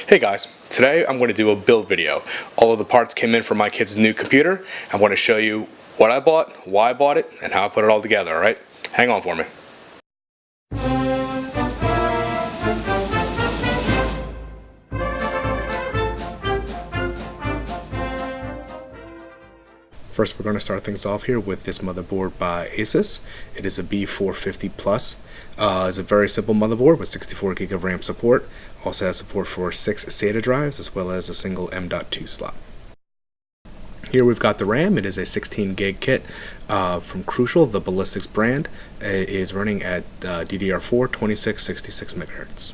Hey guys, today I'm going to do a build video. All of the parts came in from my kid's new computer. I'm going to show you what I bought, why I bought it, and how I put it all together, alright? Hang on for me. First, we're going to start things off here with this motherboard by Asus. It is a B450 Plus. It's a very simple motherboard with 64 gig of RAM support. Also has support for 6 SATA drives as well as a single M.2 slot. Here we've got the RAM. It is a 16 gig kit from Crucial, the Ballistix brand. It is running at DDR4 2666 MHz.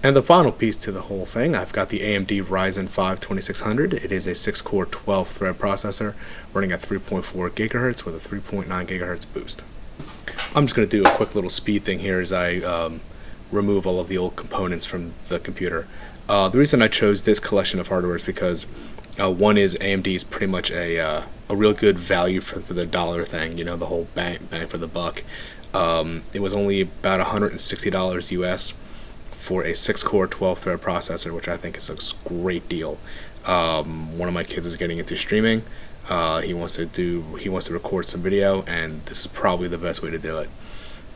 And the final piece to the whole thing, I've got the AMD Ryzen 5 2600. It is a 6-core 12-thread processor running at 3.4 GHz with a 3.9 GHz boost. I'm just going to do a quick little speed thing here as I remove all of the old components from the computer. The reason I chose this collection of hardware is because one is AMD is pretty much a real good value for the dollar thing, you know, the whole bang for the buck. It was only about $160 US for a 6-core 12-thread processor, which I think is a great deal. One of my kids is getting into streaming. He wants to record some video, and this is probably the best way to do it.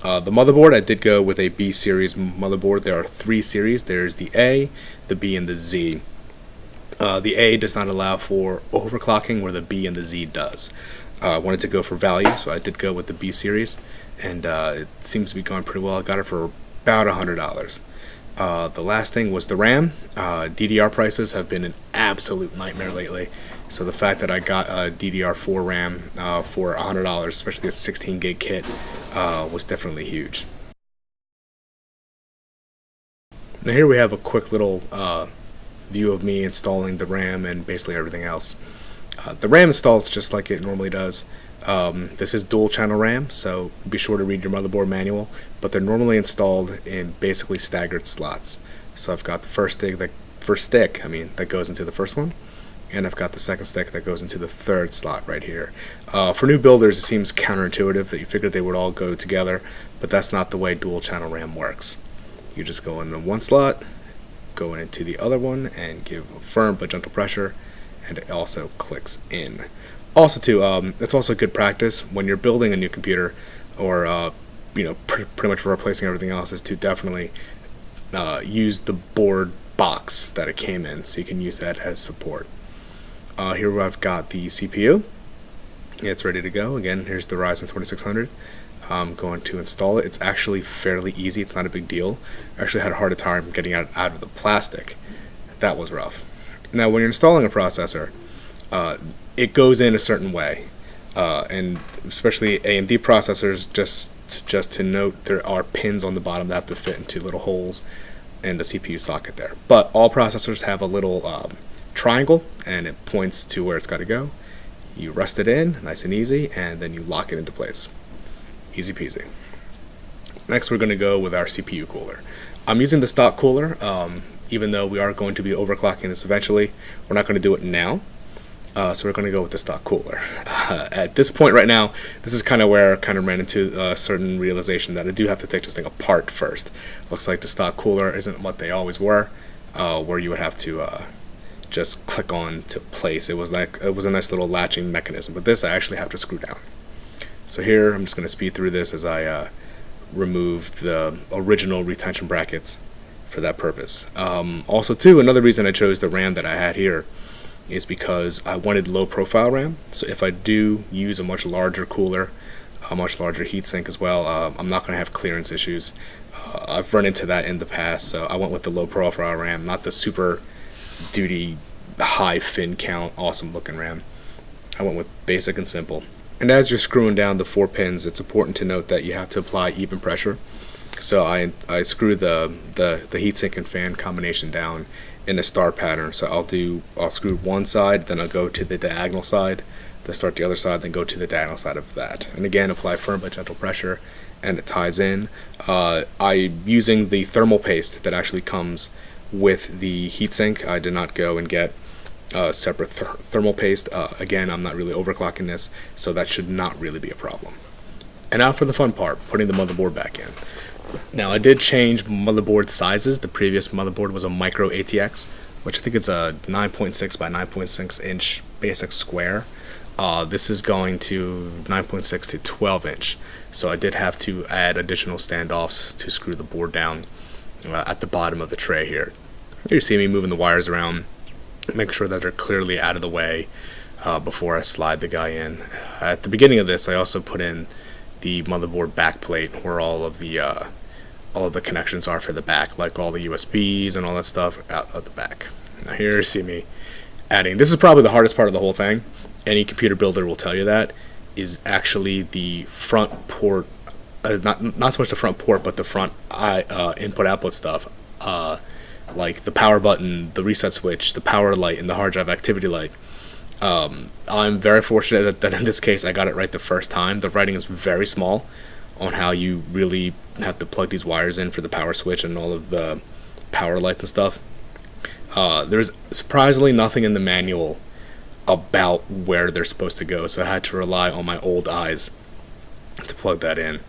The motherboard, I did go with a B series motherboard. There are 3 series. There's the A, the B, and the Z. The A does not allow for overclocking, where the B and the Z does. I wanted to go for value, so I did go with the B series, and it seems to be going pretty well. I got it for about $100. The last thing was the RAM. DDR prices have been an absolute nightmare lately, so the fact that I got a DDR4 RAM for $100, especially a 16 gig kit, was definitely huge. Now here we have a quick little view of me installing the RAM and basically everything else. The RAM installs just like it normally does. This is dual channel RAM, so be sure to read your motherboard manual, but they're normally installed in basically staggered slots. So I've got the first stick that goes into the first one, and I've got the second stick that goes into the third slot right here. For new builders, it seems counterintuitive that you figured they would all go together, but that's not the way dual channel RAM works. You just go into one slot, go into the other one, and give a firm but gentle pressure, and it also clicks in. Also, too, it's also good practice when you're building a new computer, or pretty much replacing everything else, is to definitely use the board box that it came in, so you can use that as support. Here I've got the CPU. It's ready to go. Again, here's the Ryzen 2600. I'm going to install it. It's actually fairly easy. It's not a big deal. I actually had a hard time getting it out of the plastic. That was rough. Now, when you're installing a processor, it goes in a certain way, and especially AMD processors, just to note, there are pins on the bottom that have to fit into little holes in the CPU socket there. But all processors have a little triangle, and it points to where it's got to go. You rest it in, nice and easy, and then you lock it into place. Easy peasy. Next, we're going to go with our CPU cooler. I'm using the stock cooler, even though we are going to be overclocking this eventually. We're not going to do it now. So we're going to go with the stock cooler. At this point right now, this is kind of where I kind of ran into a certain realization that I do have to take this thing apart first. Looks like the stock cooler isn't what they always were, where you would have to just click on to place. It was a nice little latching mechanism, but this I actually have to screw down. So here I'm just going to speed through this as I remove the original retention brackets for that purpose. Also, too, another reason I chose the RAM that I had here is because I wanted low profile RAM. So if I do use a much larger cooler, a much larger heatsink as well, I'm not going to have clearance issues. I've run into that in the past, so I went with the low profile RAM, not the super duty high fin count awesome looking RAM. I went with basic and simple. And as you're screwing down the 4 pins, it's important to note that you have to apply even pressure. So I screw the heatsink and fan combination down in a star pattern. So I'll screw one side, then I'll go to the diagonal side, then start the other side, then go to the diagonal side of that. And again, apply firm but gentle pressure, and it ties in. I'm using the thermal paste that actually comes with the heatsink. I did not go and get separate thermal paste. Again, I'm not really overclocking this, so that should not really be a problem. And now for the fun part, putting the motherboard back in. Now I did change motherboard sizes. The previous motherboard was a micro ATX, which I think it's a 9.6 by 9.6 inch basic square. This is going to 9.6 to 12 inch, so I did have to add additional standoffs to screw the board down at the bottom of the tray here. You see me moving the wires around, make sure that they're clearly out of the way before I slide the guy in. At the beginning of this, I also put in the motherboard backplate where all of the connections are for the back, like all the USBs and all that stuff out of the back. Now here you see me adding, this is probably the hardest part of the whole thing. Any computer builder will tell you that, is actually the front port, not so much the front port, but the front input output stuff, like the power button, the reset switch, the power light, and the hard drive activity light. I'm very fortunate that in this case I got it right the first time. The writing is very small on how you really have to plug these wires in for the power switch and all of the power lights and stuff. There's surprisingly nothing in the manual about where they're supposed to go, so I had to rely on my old eyes to plug that in.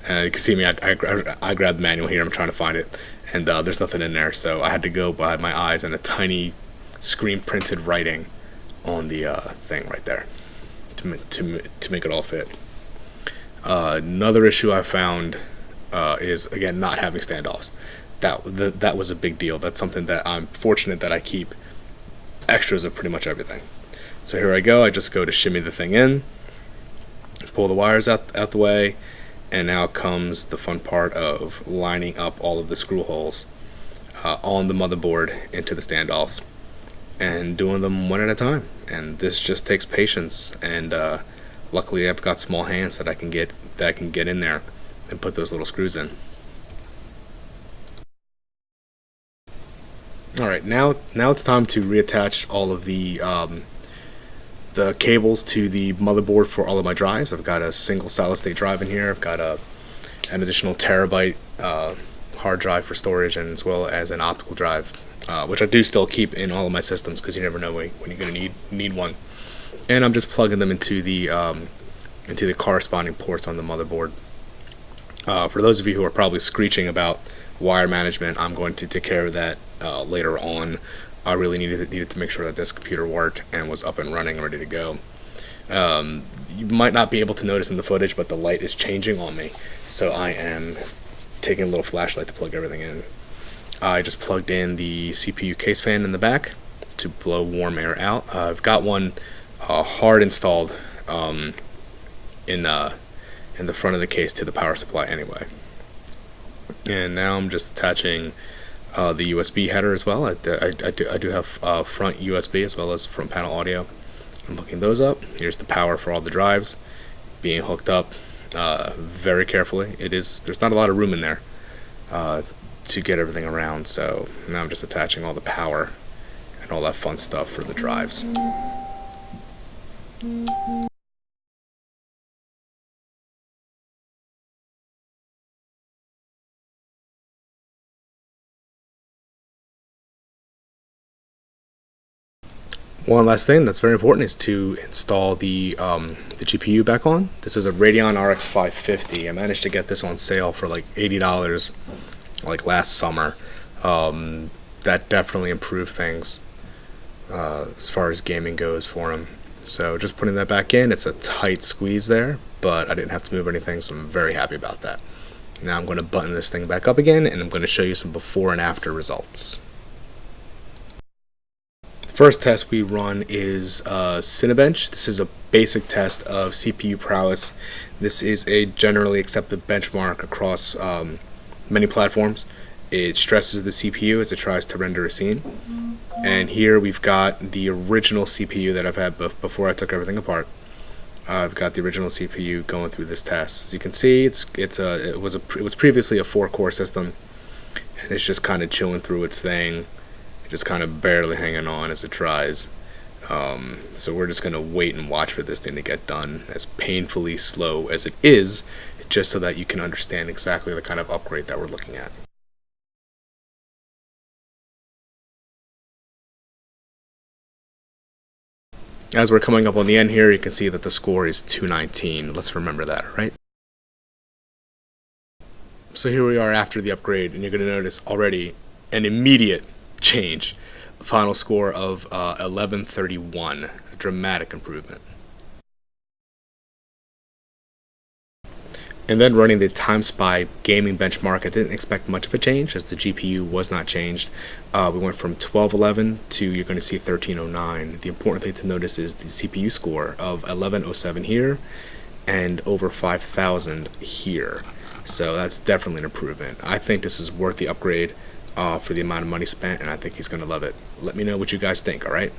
You can see me, I grabbed the manual here, I'm trying to find it, and there's nothing in there, so I had to go by my eyes and a tiny screen printed writing on the thing right there to make it all fit. Another issue I found is, again, not having standoffs. That was a big deal. That's something that I'm fortunate that I keep extras of pretty much everything. So here I go, I just go to shimmy the thing in, pull the wires out the way, and now comes the fun part of lining up all of the screw holes on the motherboard into the standoffs and doing them one at a time. And this just takes patience, and luckily I've got small hands that I can get in there and put those little screws in. Alright, now it's time to reattach all of the cables to the motherboard for all of my drives. I've got a single solid state drive in here. I've got an additional terabyte hard drive for storage, and as well as an optical drive, which I do still keep in all of my systems because you never know when you're going to need one. And I'm just plugging them into the corresponding ports on the motherboard. For those of you who are probably screeching about wire management, I'm going to take care of that later on. I really needed to make sure that this computer worked and was up and running, ready to go. You might not be able to notice in the footage, but the light is changing on me, so I am taking a little flashlight to plug everything in. I just plugged in the CPU case fan in the back to blow warm air out. I've got one hard installed in the front of the case to the power supply anyway. And now I'm just attaching the USB header as well. I do have front USB as well as front panel audio. I'm hooking those up. Here's the power for all the drives being hooked up very carefully. There's not a lot of room in there to get everything around, so now I'm just attaching all the power and all that fun stuff for the drives. One last thing that's very important is to install the GPU back on. This is a Radeon RX 550. I managed to get this on sale for like $80 like last summer. That definitely improved things as far as gaming goes for them. So just putting that back in, it's a tight squeeze there, but I didn't have to move anything, so I'm very happy about that. Now I'm going to button this thing back up again, and I'm going to show you some before and after results. First test we run is Cinebench. This is a basic test of CPU prowess. This is a generally accepted benchmark across many platforms. It stresses the CPU as it tries to render a scene. And here we've got the original CPU that I've had before I took everything apart. I've got the original CPU going through this test. As you can see, it was previously a 4-core system, and it's just kind of chilling through its thing. Just kind of barely hanging on as it tries. So we're just going to wait and watch for this thing to get done as painfully slow as it is, just so that you can understand exactly the kind of upgrade that we're looking at. As we're coming up on the end here, you can see that the score is 219. Let's remember that, right? So here we are after the upgrade, and you're going to notice already an immediate change. A final score of 1131, a dramatic improvement. And then running the TimeSpy gaming benchmark, I didn't expect much of a change as the GPU was not changed. We went from 1211 to, you're going to see 1309. The important thing to notice is the CPU score of 1107 here and over 5000 here. So that's definitely an improvement. I think this is worth the upgrade for the amount of money spent, and I think he's going to love it. Let me know what you guys think, alright?